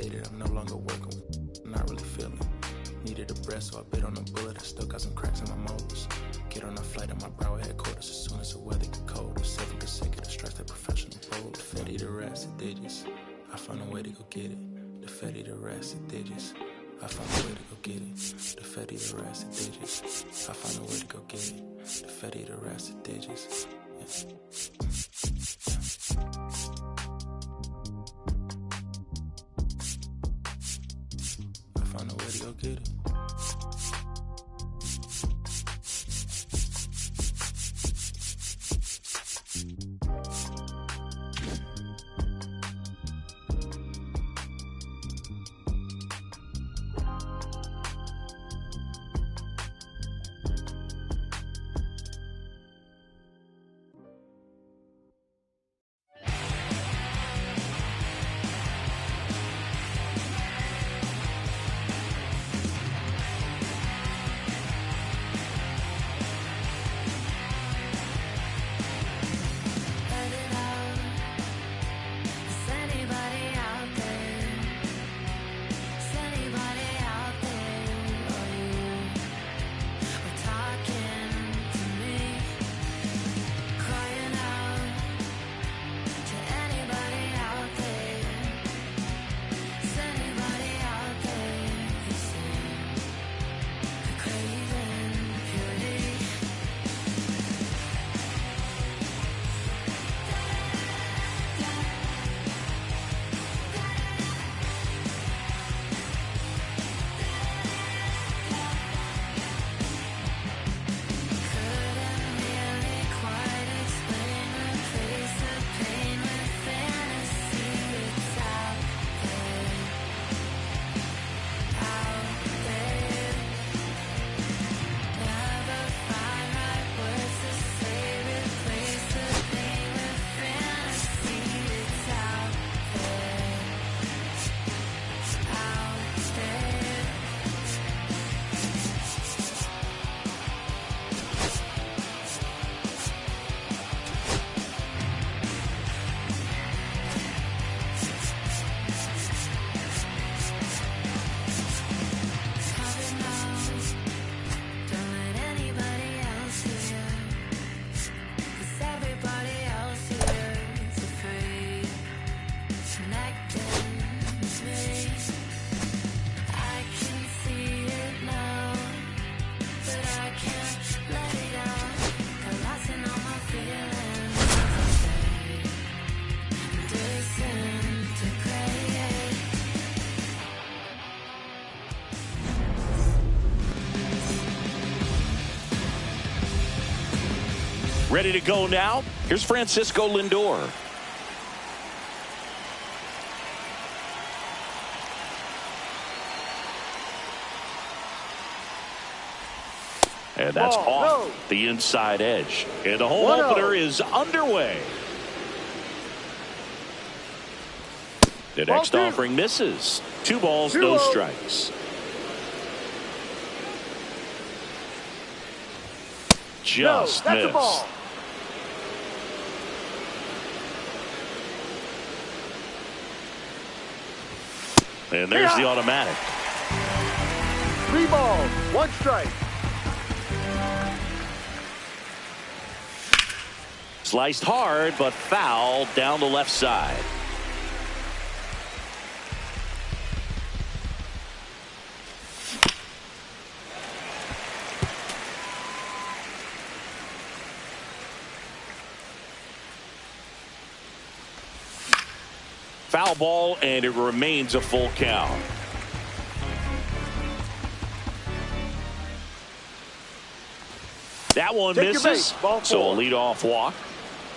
fixated, I'm no longer working. I'm not really feeling. Needed a breath, so I bit on a bullet. I still got some cracks in my molars. Get on a flight at my Broward headquarters as soon as the weather get cold. 7 consecutive strikes like professional bold. The Fetty, the rats, the digits. I found a way to go get it. The Fetty, the rats, the digits. I found a way to go get it. The Fetty, the rats, the digits. I found a way to go get it. The Fetty, the rats, the digits. I found a way to go get it. Ready to go now? Here's Francisco Lindor. And that's off the inside edge. And the home opener is underway. The next offering misses. 2 balls, no strikes. Just missed. And there's the automatic. 3 balls, 1 strike. Sliced hard, but foul down the left side. Foul ball, and it remains a full count. That one misses, so a leadoff walk.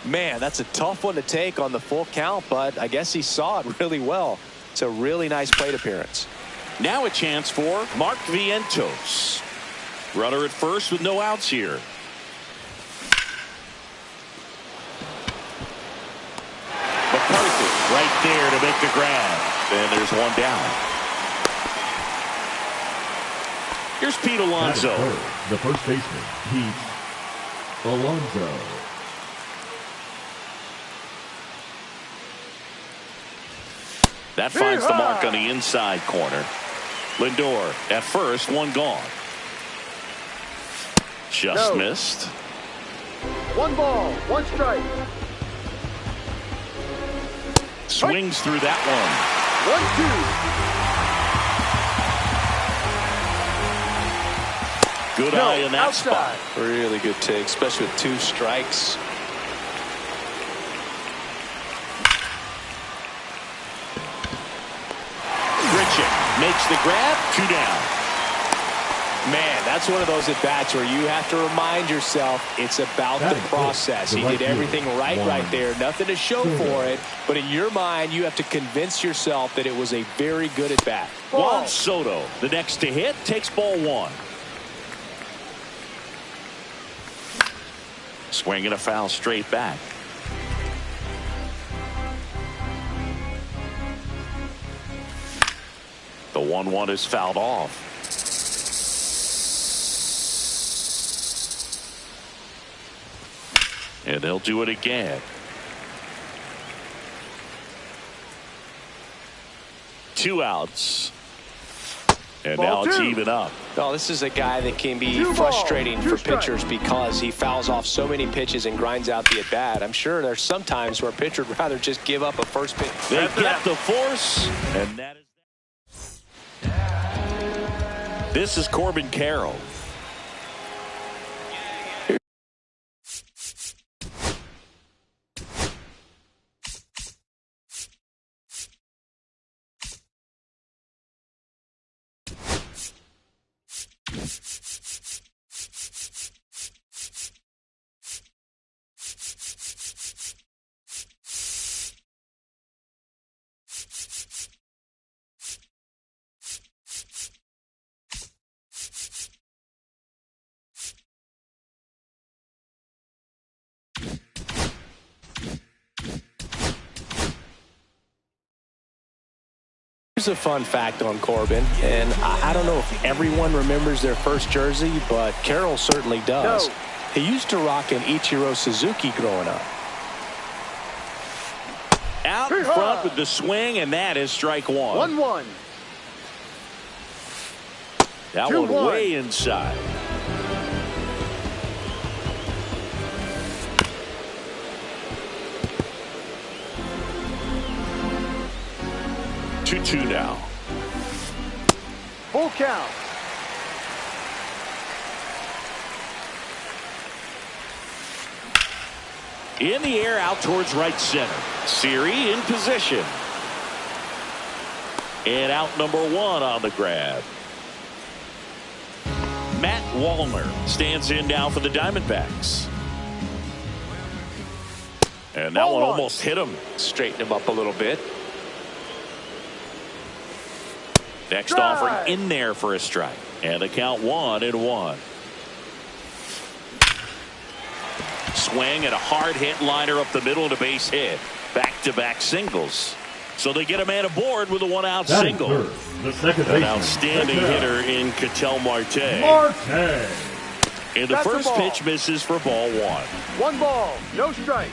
Man, that's a tough one to take on the full count, but I guess he saw it really well. It's a really nice plate appearance. Now a chance for Mark Vientos. Runner at first with no outs here. McCarthy right there to make the grab. And there's one down. Here's Pete Alonso. The first baseman, Pete Alonso. That finds the mark on the inside corner. Lindor at first, one gone. Just missed. 1 ball, 1 strike. Swings through that one. 1-2. Good eye in that spot. Really good take, especially with 2 strikes. Grichuk makes the grab. 2 down. Man, that's one of those at-bats where you have to remind yourself it's about the process. He did everything right there. Nothing to show for it. But in your mind, you have to convince yourself that it was a very good at-bat. Juan Soto, the next to hit, takes ball 1. Swing and a foul straight back. The 1-1 is fouled off. And they'll do it again. 2 outs. And now it's even up. No, this is a guy that can be frustrating for pitchers because he fouls off so many pitches and grinds out the at-bat. I'm sure there's some times where a pitcher would rather just give up a first pitch. They get the force, and that is. This is Corbin Carroll. Here's a fun fact on Corbin, and I don't know if everyone remembers their first jersey, but Carroll certainly does. He used to rock an Ichiro Suzuki growing up. Out in front with the swing, and that is strike 1. 1-1. That 2-1. one way inside. Two now. Full count. In the air, out towards right center. Siri in position. And out number 1 on the grab. Matt Wallner stands in now for the Diamondbacks. And that one almost hit him. Straighten him up a little bit. Next offering in there for a strike. And the count 1-1. Swing and a hard hit liner up the middle and a base hit. Back-to-back singles. So they get a man aboard with a 1-out single. The second An outstanding hitter in Ketel Marte. And the first pitch misses for ball 1. 1 ball, no strike.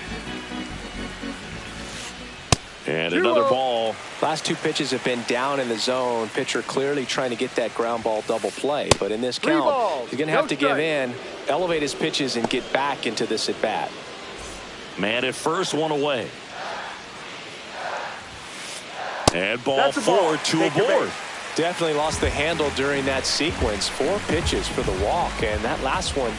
And another ball. Last 2 pitches have been down in the zone. Pitcher clearly trying to get that ground ball double play. But in this count, he's going to have to give in, elevate his pitches, and get back into this at bat. Man at first, 1 away. And ball 4, 2 aboard. Definitely lost the handle during that sequence. 4 pitches for the walk, and that last one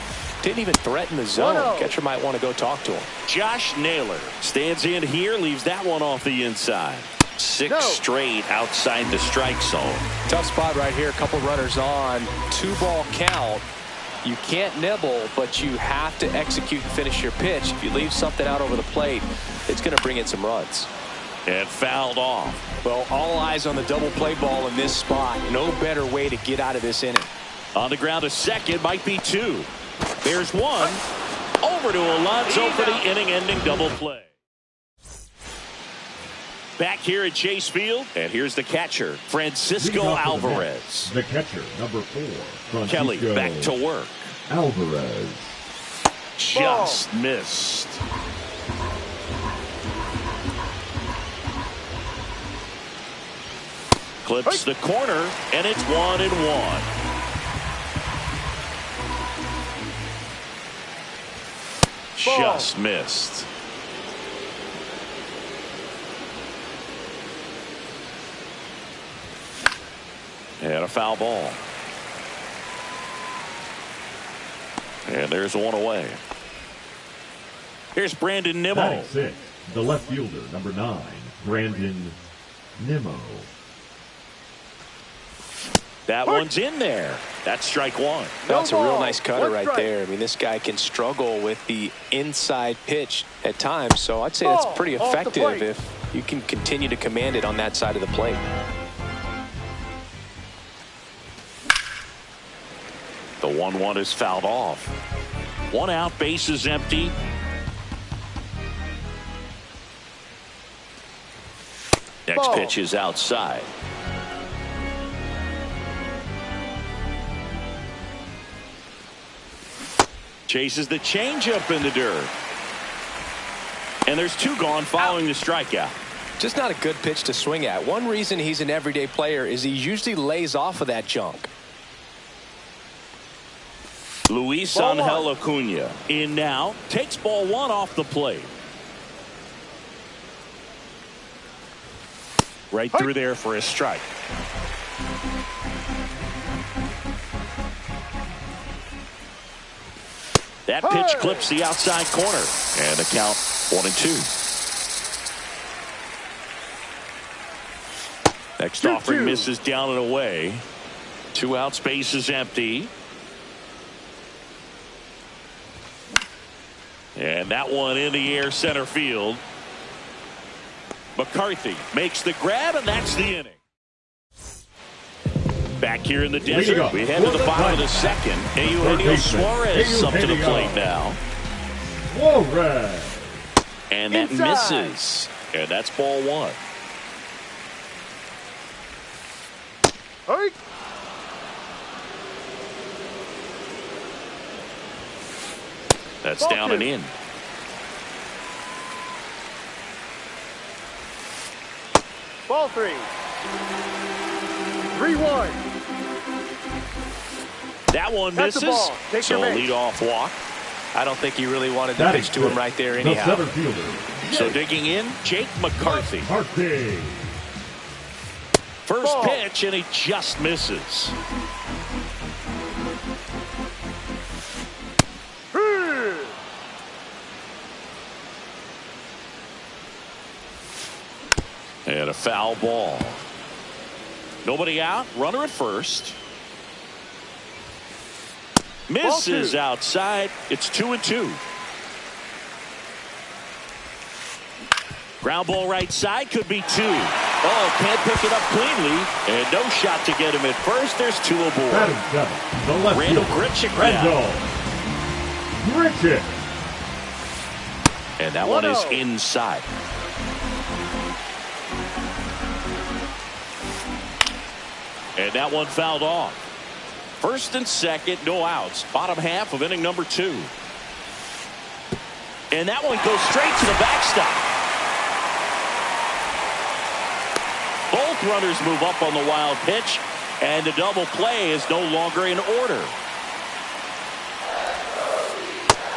didn't even threaten the zone. Catcher might want to go talk to him. Josh Naylor stands in here, leaves that one off the inside. 6 straight outside the strike zone. Tough spot right here. A couple runners on. 2-ball count. You can't nibble, but you have to execute and finish your pitch. If you leave something out over the plate, it's going to bring in some runs. And fouled off. Well, all eyes on the double play ball in this spot. No better way to get out of this inning. On the ground, a second, might be 2. There's 1. Over to Alonso for the inning-ending double play. Back here at Chase Field, and here's the catcher, Francisco Alvarez. The catcher, number 4. Kelly back to work. Alvarez. Just missed. Clips the corner, and it's 1-1. Just missed. And a foul ball. And there's one away. Here's Brandon Nimmo. Batting six, the left fielder, number 9, Brandon Nimmo. That one's in there. That's strike one. That's a real nice cutter right there. I mean, this guy can struggle with the inside pitch at times, so I'd say that's pretty effective if you can continue to command it on that side of the plate. The 1-1 is fouled off. 1 out, base is empty. Next pitch is outside. Chases the changeup in the dirt. And there's 2 gone following the strikeout. Just not a good pitch to swing at. One reason he's an everyday player is he usually lays off of that junk. Luis Angel Acuna in now, takes ball 1 off the plate. Right through there for a strike. That pitch clips the outside corner, and the count 1-2. Next offering misses down and away. 2 outs, base is empty. And that one in the air, center field. McCarthy makes the grab, and that's the inning. Back here in the desert, we head to the bottom of the second. Eugenio Suarez up to the plate now. Suarez. And that misses. And that's ball 1. That's down and in. Ball 3. 3-1. That one misses. So a leadoff walk. I don't think he really wanted to pitch to him right there anyhow. So digging in, Jake McCarthy. First pitch, and he just misses. And a foul ball. Nobody out. Runner at first. Misses outside. It's 2-2. Ground ball right side. Could be 2. Oh, can't pick it up cleanly. And no shot to get him at first. There's 2 aboard. Randal Grichuk now. And that one is inside. And that one fouled off. First and second, no outs. Bottom half of inning number 2. And that one goes straight to the backstop. Both runners move up on the wild pitch, and the double play is no longer in order.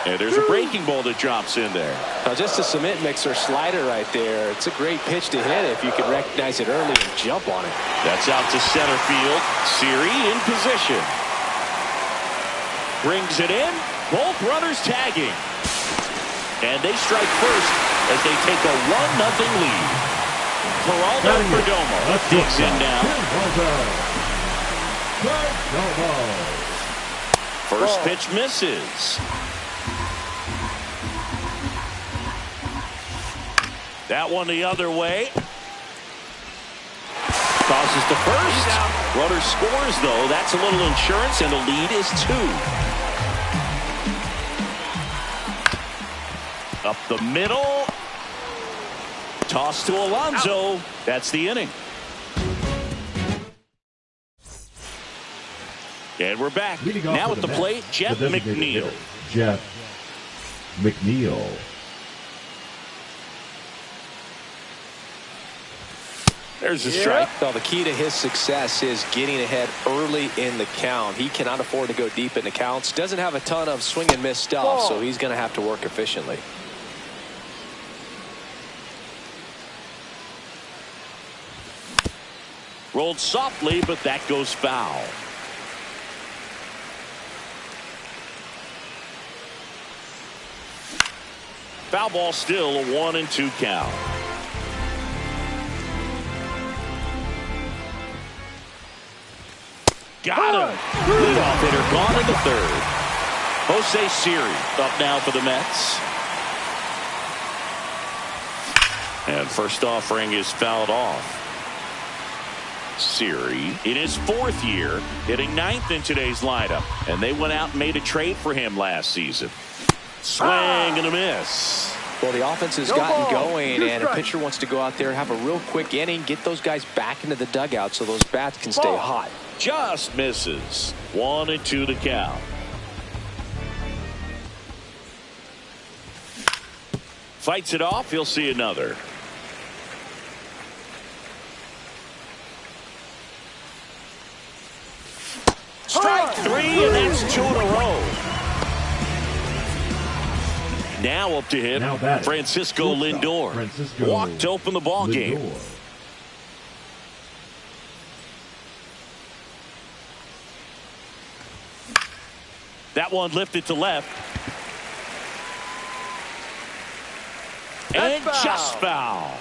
And there's a breaking ball that drops in there. Now just a cement mixer slider right there. It's a great pitch to hit if you can recognize it early and jump on it. That's out to center field. Siri in position. Brings it in. Both runners tagging. And they strike first as they take a 1-0 lead. Geraldo Perdomo digs in now. First pitch misses. That one the other way. Tosses to first. Runner scores, though. That's a little insurance, and the lead is 2. Up the middle. Toss to Alonso. That's the inning. And we're back. Now at the plate, Jeff McNeil. Jeff McNeil. There's a strike. Well, the key to his success is getting ahead early in the count. He cannot afford to go deep in the counts. Doesn't have a ton of swing and miss stuff, so he's going to have to work efficiently. Rolled softly, but that goes foul. Foul ball, still a 1-2 count. Got him. Leadoff hitter gone in the third. Jose Siri up now for the Mets. And first offering is fouled off. Siri in his 4th year, hitting 9th in today's lineup, and they went out and made a trade for him last season. Swing and a miss. Well, the offense has gotten going, and a pitcher wants to go out there, have a real quick inning, get those guys back into the dugout so those bats can stay hot. Just misses. 1-2 to count. Fights it off. He'll see another. Strike 3, and that's 2 in a row. Now up to hit Francisco Lindor. Walked to open the ball game. That one lifted to left. And just foul.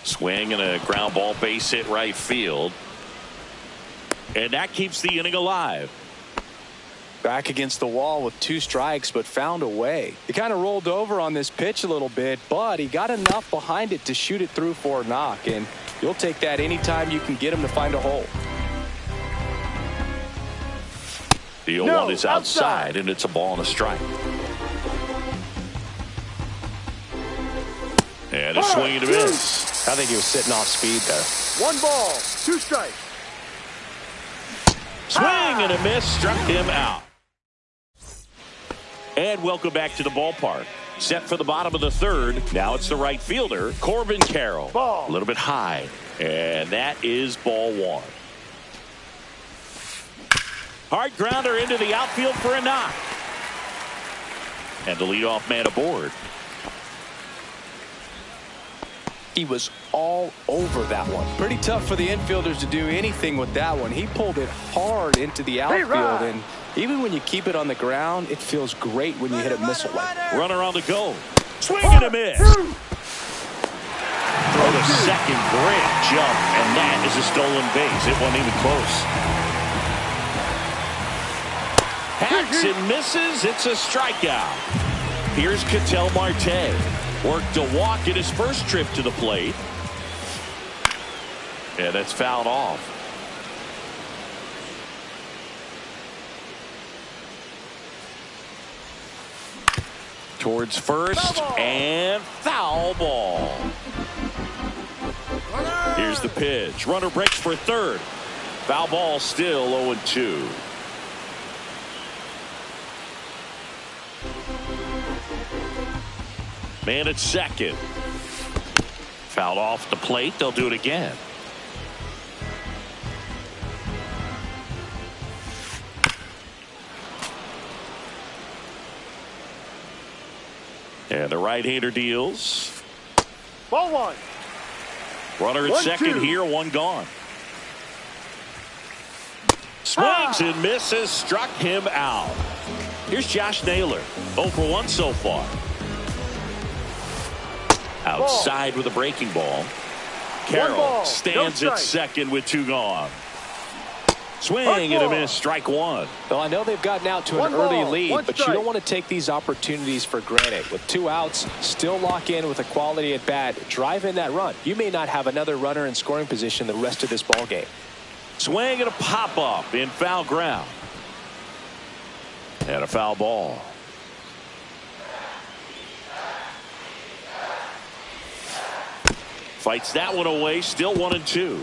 Swing and a ground ball, base hit right field. And that keeps the inning alive. Back against the wall with 2 strikes, but found a way. He kind of rolled over on this pitch a little bit, but he got enough behind it to shoot it through for a knock. And you'll take that anytime you can get him to find a hole. The 0-1 is outside, and it's a ball and a strike. And a swing and a miss. I think he was sitting off speed there. 1 ball, 2 strikes. Swing and a miss, struck him out. And welcome back to the ballpark. Set for the bottom of the 3rd. Now it's the right fielder, Corbin Carroll. Ball. A little bit high. And that is ball 1. Hard grounder into the outfield for a knock. And the leadoff man aboard. He was all over that one. Pretty tough for the infielders to do anything with that one. He pulled it hard into the outfield, and even when you keep it on the ground, it feels great when you hit a missile like that. Runner on the go. Swing and a miss. Throw the second, great jump, and that is a stolen base. It wasn't even close. Hacks and misses. It's a strikeout. Here's Ketel Marte. Worked a walk in his first trip to the plate. And that's fouled off. Towards first, and foul ball. Here's the pitch. Runner breaks for 3rd. Foul ball, still 0-2. Man at second. Fouled off the plate. They'll do it again. And the right-hander deals. Ball 1. Runner at second here, 1 gone. Swings and misses, struck him out. Here's Josh Naylor. 0 for 1 so far. Outside with a breaking ball. Carroll stands at second with 2 gone. Swing and a miss, strike one. Well, I know they've gotten out to an early lead, but you don't want to take these opportunities for granted. With 2 outs, still lock in with a quality at bat. Drive in that run. You may not have another runner in scoring position the rest of this ball game. Swing and a pop up in foul ground. And a foul ball. Fights that one away, still 1-2.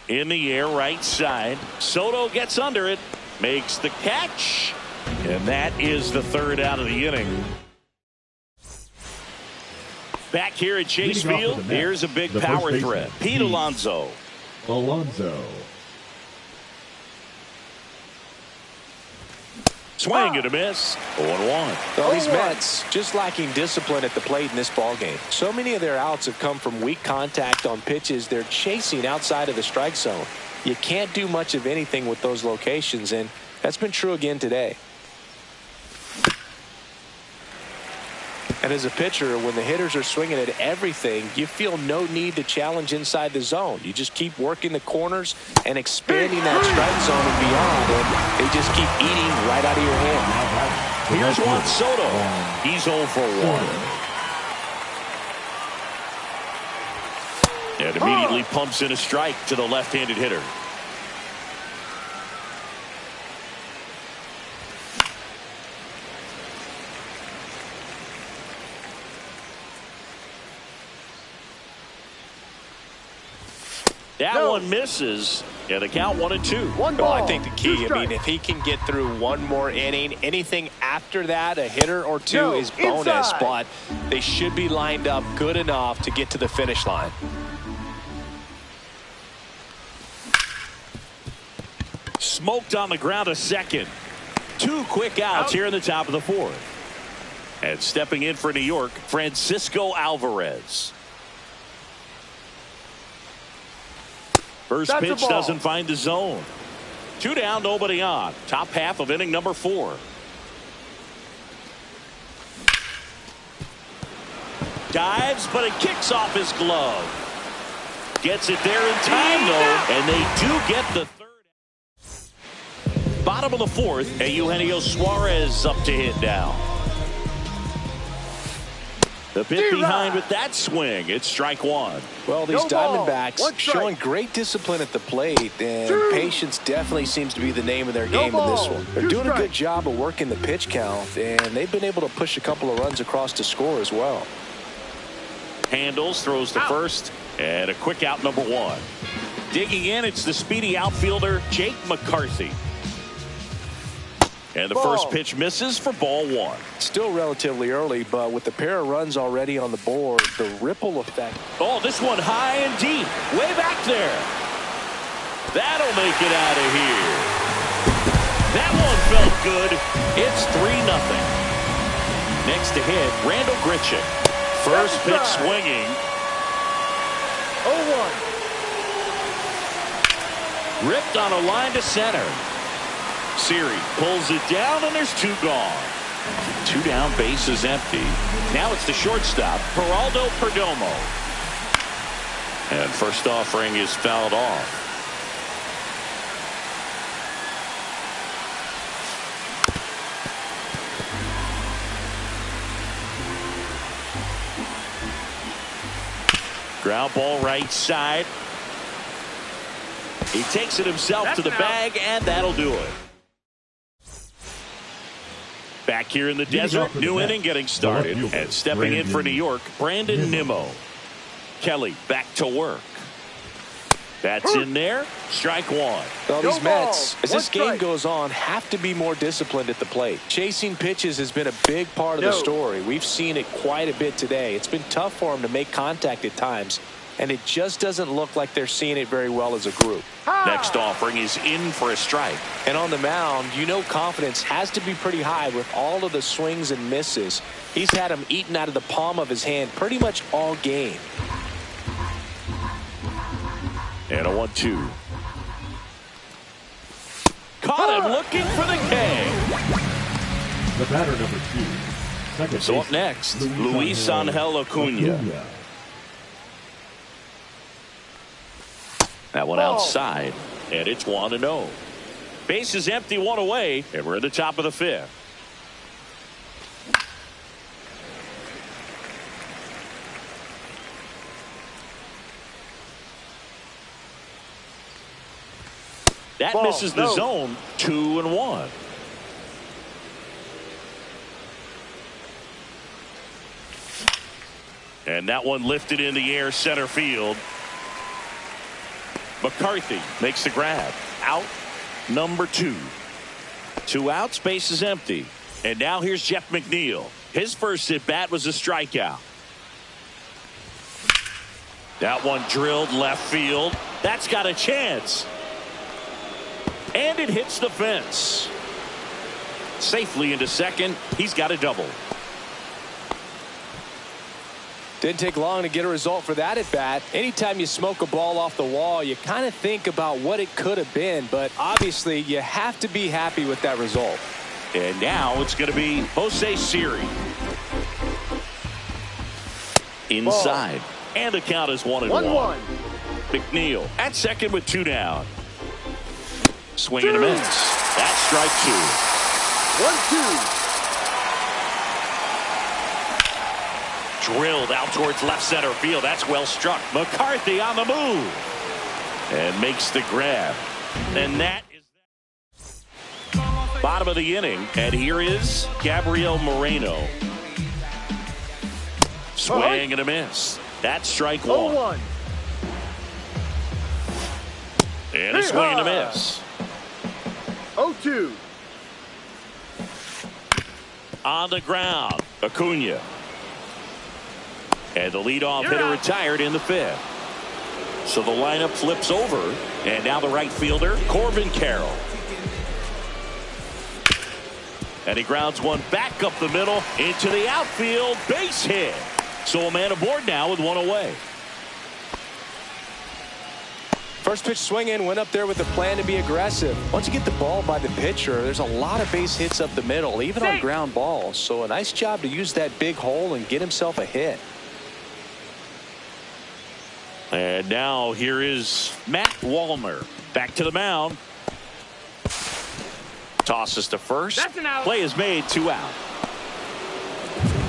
In the air, right side. Soto gets under it, makes the catch, and that is the 3rd out of the inning. Back here at Chase Field, here's a big power threat. Pete Alonso. Swing and a miss. 0-1. Well, these Mets just lacking discipline at the plate in this ball game. So many of their outs have come from weak contact on pitches they're chasing outside of the strike zone. You can't do much of anything with those locations, and that's been true again today. And as a pitcher, when the hitters are swinging at everything, you feel no need to challenge inside the zone. You just keep working the corners and expanding that strike zone and beyond, and they just keep eating right out of your hand. Here's Juan Soto. He's 0 for 1. And immediately pumps in a strike to the left-handed hitter. That one misses, and the count 1-2. Well, I think the key, if he can get through one more inning, anything after that, a hitter or two is bonus, but they should be lined up good enough to get to the finish line. Smoked on the ground, a second. 2 quick outs here in the top of the 4th. And stepping in for New York, Francisco Alvarez. First pitch doesn't find the zone. 2 down, nobody on. Top half of inning number 4. Dives, but it kicks off his glove. Gets it there in time, though, and they do get the 3rd. Bottom of the 4th, and Eugenio Suarez up to hit now. The pitch behind with that swing. It's strike 1. Well, these Diamondbacks showing great discipline at the plate, and patience definitely seems to be the name of their game in this one. They're doing a good job of working the pitch count, and they've been able to push a couple of runs across to score as well. Handles, throws to first, and a quick out number 1. Digging in, it's the speedy outfielder, Jake McCarthy. And the first pitch misses for ball 1. Still relatively early, but with the pair of runs already on the board, the ripple effect. Oh, this one high and deep. Way back there. That'll make it out of here. That one felt good. It's 3-0. Next to hit, Randall Grichuk. First pitch swinging. 0-1. Ripped on a line to center. Siri pulls it down, and there's 2 gone. 2 down, base is empty. Now it's the shortstop, Geraldo Perdomo. And first offering is fouled off. Ground ball right side. He takes it himself to the bag, and that'll do it. Back here in the desert, new inning getting started. And stepping in for New York, Brandon Nimmo. Kelly back to work. That's in there. Strike 1. Well, these Mets, as this game goes on, have to be more disciplined at the plate. Chasing pitches has been a big part of the story. We've seen it quite a bit today. It's been tough for them to make contact at times, and it just doesn't look like they're seeing it very well as a group. Next offering is in for a strike. And on the mound, you know confidence has to be pretty high with all of the swings and misses. He's had them eaten out of the palm of his hand pretty much all game. And a 1-2. Caught him looking for the K. The batter number 2. So up next, Luis Angel Acuna. That one Ball. outside, and it's 1-0. Base is empty, one away, and we're at the top of the fifth. That Ball. misses the No. zone. 2-1. And that one lifted in the air, center field. McCarthy makes the grab. Out number 2. 2 outs, base is empty. And now here's Jeff McNeil. His first at bat was a strikeout. That one drilled left field. That's got a chance. And it hits the fence. Safely into second. He's got a double. Didn't take long to get a result for that at bat. Anytime you smoke a ball off the wall, you kind of think about what it could have been, but obviously you have to be happy with that result. And now it's going to be Jose Siri. Inside. Ball. And the count is 1-1. 1-1. McNeil at second with 2 down. Swing and a miss. That's strike 2. 1-2. Drilled out towards left center field. That's well struck. McCarthy on the move. And makes the grab. And that is bottom of the inning. And here is Gabriel Moreno. Swing and a miss. That's strike 1. 0-1. And a swing and a miss. 0-2. On the ground, Acuna. And the leadoff hitter retired in the 5th. So the lineup flips over. And now the right fielder, Corbin Carroll. And he grounds one back up the middle into the outfield. Base hit. So a man aboard now with 1 away. First pitch swinging, went up there with a plan to be aggressive. Once you get the ball by the pitcher, there's a lot of base hits up the middle, even on ground balls. So a nice job to use that big hole and get himself a hit. And now here is Matt Wallner. Back to the mound. Tosses to first. That's an out. Play is made, 2 out.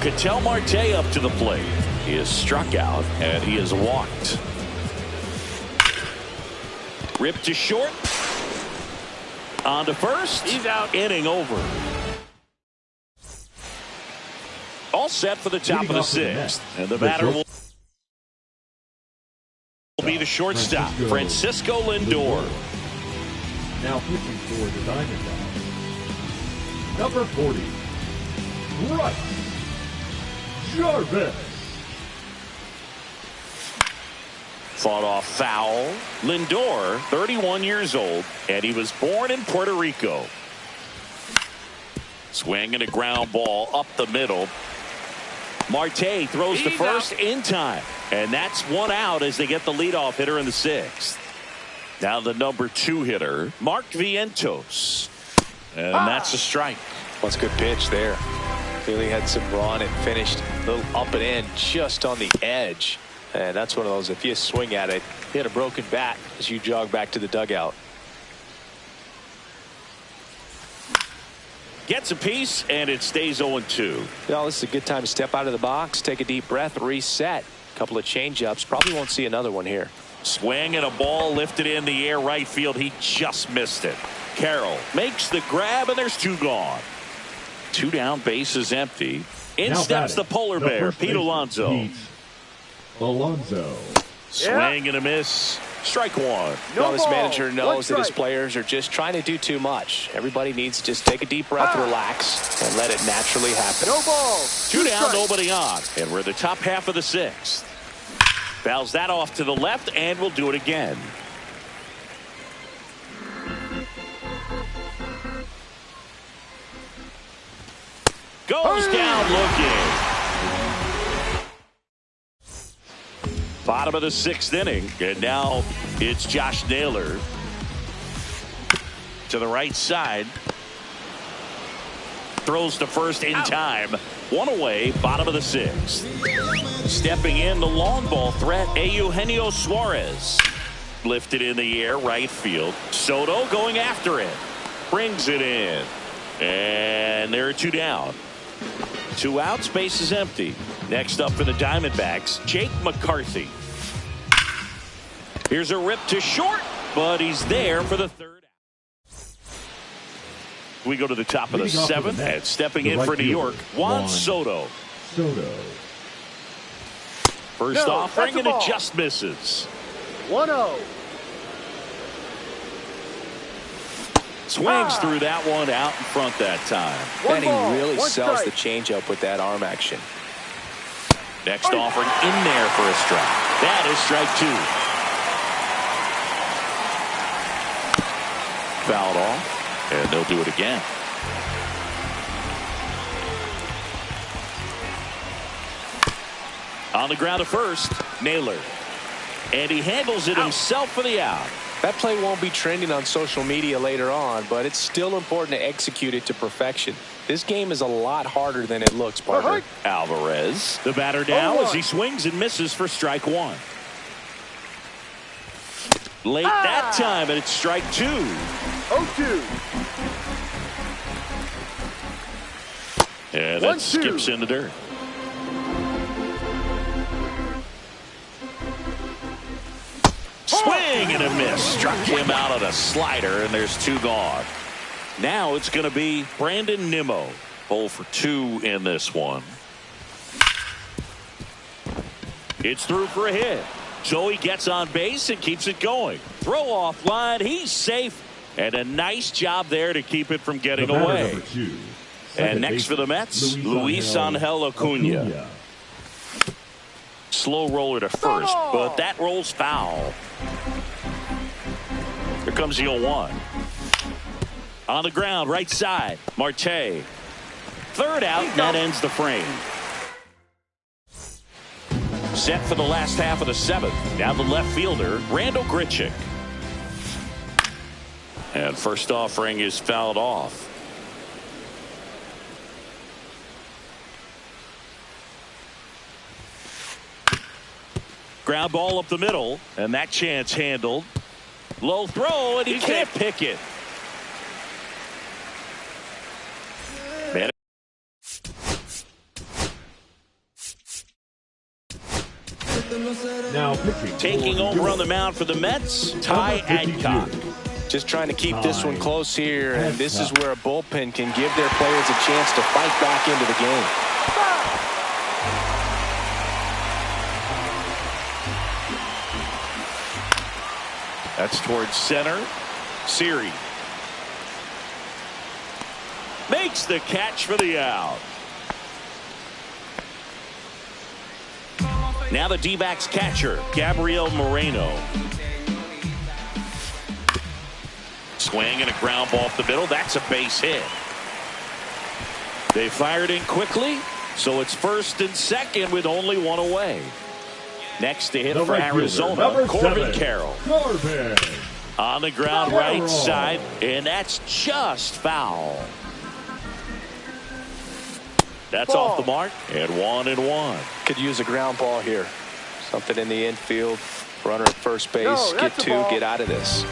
Ketel Marte up to the plate. He is struck out and he is walked. Ripped to short. On to first. He's out. Inning over. All set for the top of the 6th. And the batter will be the shortstop, Francisco Lindor. Now pitching for the Diamondbacks, number 40, Bryce Jarvis. Fought off foul. Lindor, 31 years old, and he was born in Puerto Rico. Swing and a ground ball up the middle. Marte throws to first in time, and that's 1 out as they get the leadoff hitter in the 6th. Now the number 2 hitter, Mark Vientos, and that's a strike. That's a good pitch there. Really had some run and finished a little up and in just on the edge. And that's one of those, if you swing at it, hit a broken bat as you jog back to the dugout. Gets a piece, and it stays 0-2. You know, this is a good time to step out of the box, take a deep breath, reset. A couple of change-ups. Probably won't see another one here. Swing and a ball lifted in the air right field. He just missed it. Carroll makes the grab, and there's 2 gone. 2 down, base is empty. In Now steps the batting, polar the bear, first Pete baseman, Alonso. Pete Alonso. Swing and a miss. Strike 1. Well, this ball, manager knows 1 that his strike. players are just trying to do too much. Everybody needs to just take a deep breath, relax, and let it naturally happen. No ball. 2 down, strikes. nobody on. And we're at the top half of the 6th. Fouls that off to the left, and we'll do it again. Goes down looking. Bottom of the 6th inning, and now it's Josh Naylor to the right side. Throws to first in time. 1 away, bottom of the 6th. Stepping in, the long ball threat, Eugenio Suarez. Lifted in the air, right field. Soto going after it. Brings it in. And there are 2 down. 2 outs, base is empty. Next up for the Diamondbacks, Jake McCarthy. Here's a rip to short, but he's there for the 3rd out. We go to the top of the 7th, and stepping in for New York, Juan Soto. First offering, and it just misses. 1-0. Swings through that one out in front that time. And he really sells the changeup with that arm action. Next offering in there for a strike. That is strike 2. Fouled off, and they'll do it again. On the ground to first, Naylor. And he handles it himself for the out. That play won't be trending on social media later on, but it's still important to execute it to perfection. This game is a lot harder than it looks, Parker. Alvarez, the batter now as he swings and misses for strike 1. Late that time, and it's strike 2. 0-2. And that skips in the dirt. Swing and a miss. Struck him out on a slider, and there's 2 gone. Now it's going to be Brandon Nimmo. 0 for 2 in this one. It's through for a hit. So he gets on base and keeps it going. Throw off line. He's safe. And a nice job there to keep it from getting away. And next for the Mets, Luis Angel Acuna. Slow roller to first, but that rolls foul. Here comes the 0-1. On the ground, right side, Marte. 3rd out, that ends the frame. Set for the last half of the 7th. Now the left fielder, Randal Grichuk. And first offering is fouled off. Ground ball up the middle, and that chance handled. Low throw, and he can't pick it. Man. Now pitching. Taking over on the mound for the Mets, Ty Adcock. Just trying to keep this one close here, and this is where a bullpen can give their players a chance to fight back into the game. That's towards center. Siri makes the catch for the out. Now the D-backs catcher, Gabriel Moreno. Swing and a ground ball off the middle. That's a base hit. They fired in quickly, so it's 1st and 2nd with only 1 away. Next to hit for Arizona, Corbin Carroll. On the ground right side, and that's just foul. That's off the mark, and 1-1. Could use a ground ball here. Something in the infield. Runner at first base. Get 2, get out of this.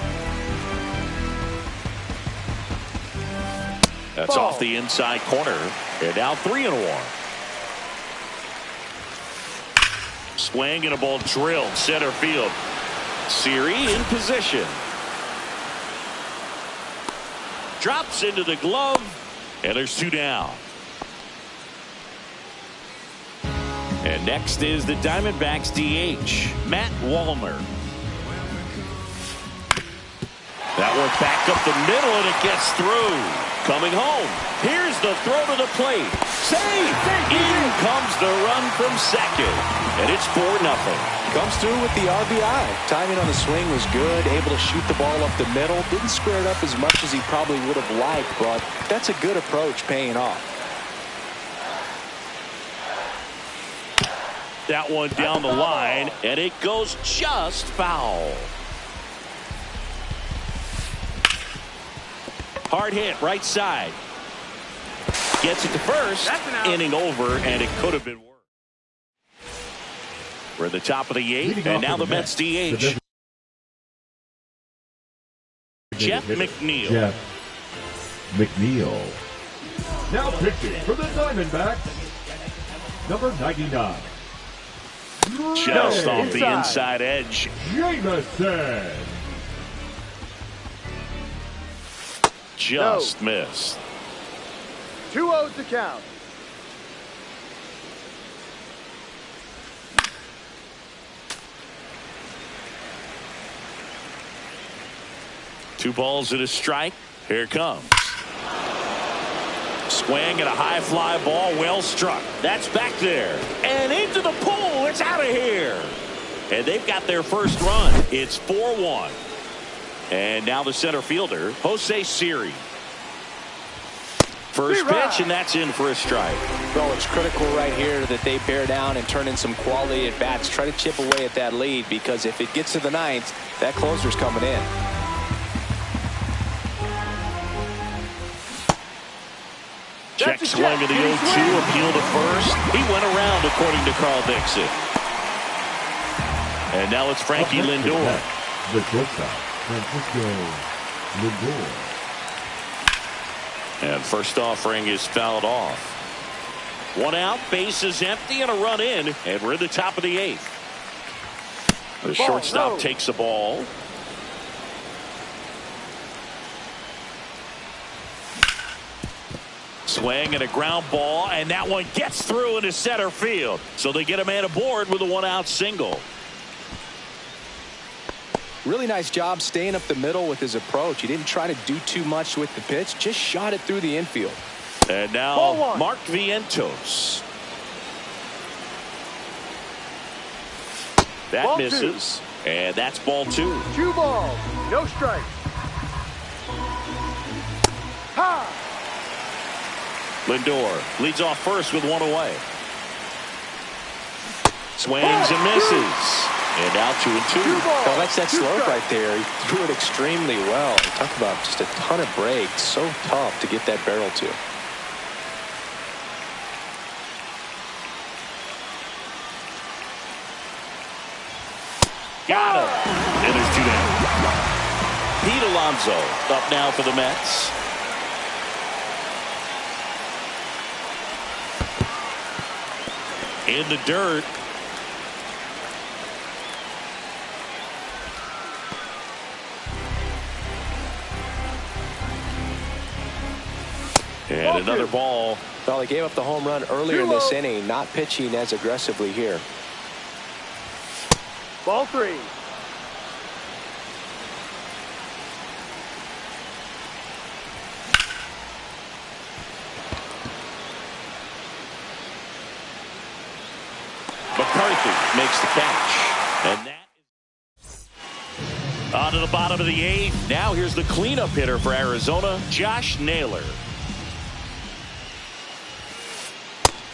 That's off the inside corner, and now 3-1. Swing and a ball drilled center field. Siri in position. Drops into the glove, and there's 2 down. And next is the Diamondbacks DH, Matt Wallner. That one back up the middle, and it gets through. Coming home. Here's the throw to the plate. Save! In comes the run from second. And it's 4-0. Comes through with the RBI. Timing on the swing was good. Able to shoot the ball up the middle. Didn't square it up as much as he probably would have liked, but that's a good approach paying off. That one down the line, and it goes just foul. Hard hit, right side. Gets it to first. Inning over, and it could have been worse. We're at the top of the 8th, and now the Mets DH. Jeff McNeil. Jeff McNeil. Now pitching for the Diamondbacks, number 99. Just off the Inside. inside edge. Jameson. Just missed. 2-0 to count. Two balls and a strike. Here it comes. Swing and a high fly ball, well struck. That's back there. And into the pool. It's out of here. And they've got their first run. It's 4-1. And now the center fielder, Jose Siri. First pitch, and that's in for a strike. Well, it's critical right here that they bear down and turn in some quality at bats. Try to chip away at that lead, because if it gets to the ninth, that closer's coming in. Check swing of the 0-2, appeal to first. He went around, according to Carl Dixon. And now it's Frankie Lindor. The shortstop, Francisco Lindor. And first offering is fouled off. One out, base is empty, and a run in, and we're in the top of the 8th. The shortstop takes the ball. Swing and a ground ball, and that one gets through into center field. So they get a man aboard with a one-out single. Really nice job staying up the middle with his approach. He didn't try to do too much with the pitch, just shot it through the infield. And now Mark Vientos. That Ball misses, and that's ball 2. 2 balls, no strikes. Ha! Lindor leads off first with one away. Swings and misses. And now 2-2. Well, that's that slope right there. He threw it extremely well. Talk about just a ton of break. So tough to get that barrel to. Got him. And there's 2 down. Pete Alonso up now for the Mets. In the dirt. And another ball. Well, he gave up the home run earlier in this inning, not pitching as aggressively here. Ball 3. McCarthy makes the catch. And that is on to the bottom of the 8th. Now here's the cleanup hitter for Arizona, Josh Naylor.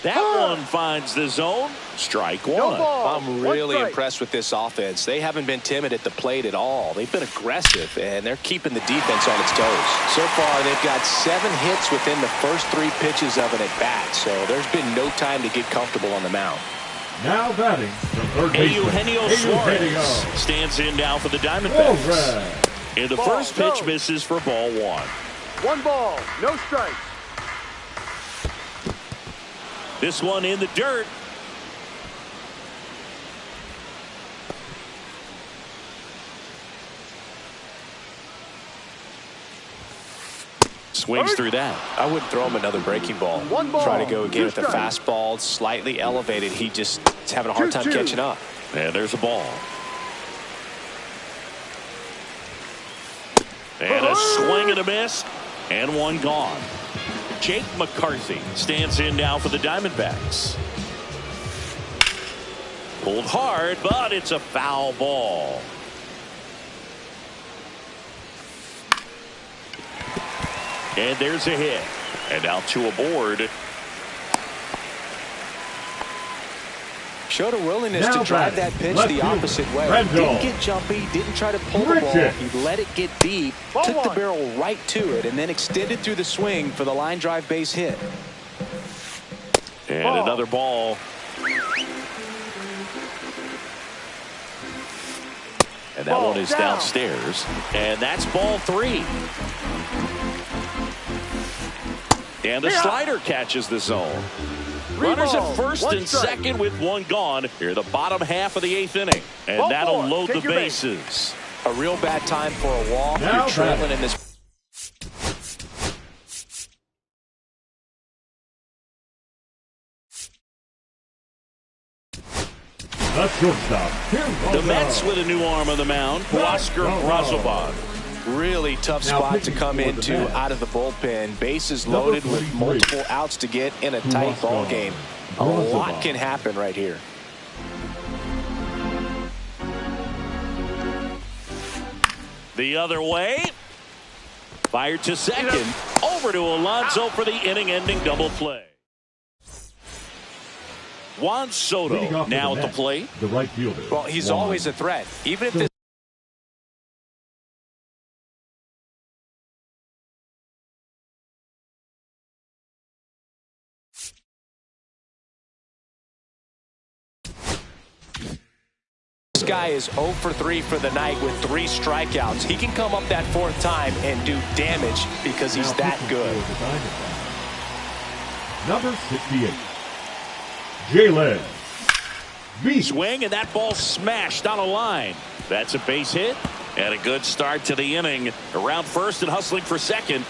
That one finds the zone. Strike 1. I'm really impressed with this offense. They haven't been timid at the plate at all. They've been aggressive, and they're keeping the defense on its toes. So far, they've got 7 hits within the first 3 pitches of an at-bat, so there's been no time to get comfortable on the mound. Now batting, the third baseman, Eugenio Suarez stands in now for the Diamondbacks. And the first pitch misses for ball 1. 1 ball, no strikes. This one in the dirt. Swings through that. I wouldn't throw him another breaking ball. 1 ball. Try to go again with the 2 strikes. fastball, slightly elevated. He just is having a hard time 2-2. catching up. And there's a ball. And a swing and a miss. And one gone. Jake McCarthy stands in now for the Diamondbacks. Pulled hard, but it's a foul ball. And there's a hit. And now 2 aboard. Showed a willingness Now to drive batting, that pitch left the fielder, opposite way. Randall. Didn't get jumpy, didn't try to pull the ball. Richard. He let it get deep, Ball took the 1. barrel right to it, and then extended through the swing for the line drive base hit. And Ball. another ball. And that one is downstairs. And that's ball 3. And the slider catches the zone. Runners at first and second with one gone. Here the bottom half of the 8th inning. And that'll load the bases. A real bad time for a walk. Now You're trailing in this. The shortstop, The Mets with a new arm on the mound, Oscar Brazoban. Really tough spot to come into out of the bullpen. Bases loaded with multiple outs to get in a tight ball game. A lot can happen right here. The other way. Fired to second. Over to Alonso for the inning-ending double play. Juan Soto now at the plate. The right fielder. Well, he's always a threat. Even if this guy is 0 for 3 for the night with 3 strikeouts. He can come up that 4th time and do damage because he's that good. Number 68, Jalen Beach. Swing, and that ball smashed on a line. That's a base hit and a good start to the inning. Around first and hustling for second.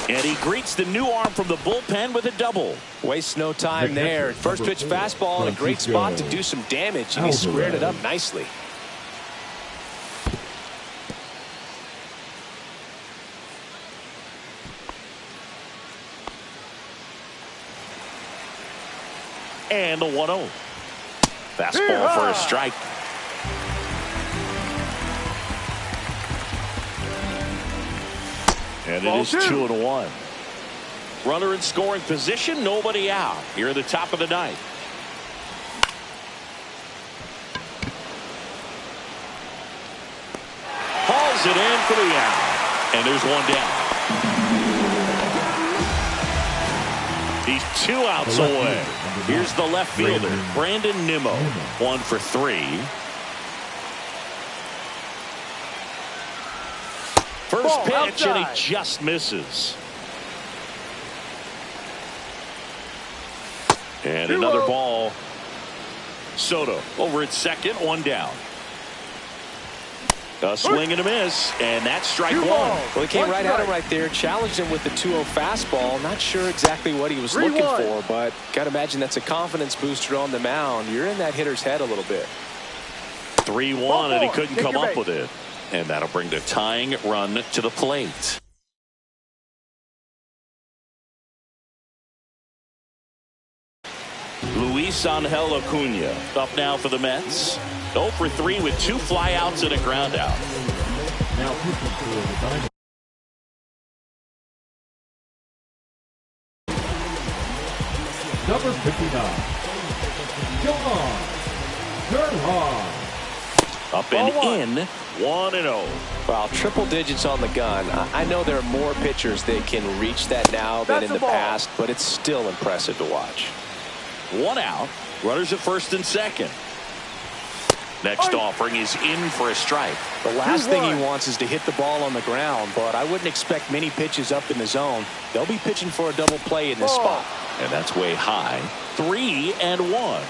And he greets the new arm from the bullpen with a double. Wastes no time there. First pitch fastball in a great spot to do some damage, and he squared it up nicely. And the 1-0. Fastball for a strike. And it is 2-1. Runner in scoring position, nobody out. Here at the top of the 9th. Hauls it in for the out. And there's one down. He's 2 outs away. Here's the left fielder, Brandon Nimmo. 1 for 3. First pitch, and he just misses. And another ball. Soto over at second, 1 down. A swing and a miss, and that's strike 1. Well, he came right at him right there, challenged him with the 2-0 fastball. Not sure exactly what he was looking for, but got to imagine that's a confidence booster on the mound. You're in that hitter's head a little bit. 3-1, and he couldn't come up with it. And that'll bring the tying run to the plate. Luis Angel Acuna up now for the Mets. 0 for 3 with 2 flyouts and a ground out. Now pitching for the Diamondbacks. Number 59, Johan Gerhard. Up and in, 1-0. Well, triple digits on the gun. I know there are more pitchers that can reach that now than in the past, but it's still impressive to watch. 1 out. Runners at first and second. Next offering is in for a strike. The last thing he wants is to hit the ball on the ground, but I wouldn't expect many pitches up in the zone. They'll be pitching for a double play in this spot. And that's way high. 3-1.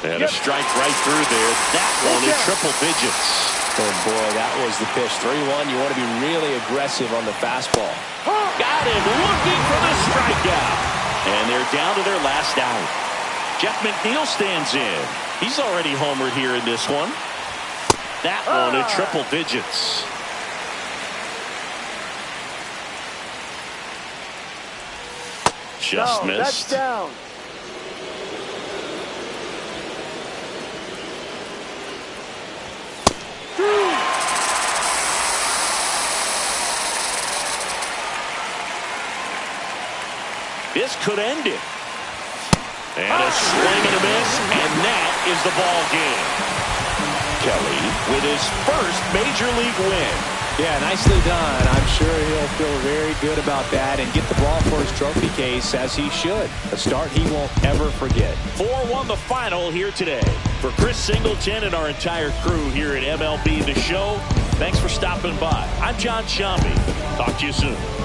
And a strike right through there. That one is triple digits. Oh, boy, that was the pitch. 3-1. You want to be really aggressive on the fastball. Got him looking for the strikeout. And they're down to their last out. Jeff McNeil stands in. He's already homered here in this one. That one at triple digits. Just missed. That's down. This could end it. And a swing and a miss, and that is the ball game. Kelly with his first major league win. Yeah, nicely done. I'm sure he'll feel very good about that and get the ball for his trophy case, as he should. A start he won't ever forget. 4-1 the final here today. For Chris Singleton and our entire crew here at MLB The Show, thanks for stopping by. I'm John Sciambi. Talk to you soon.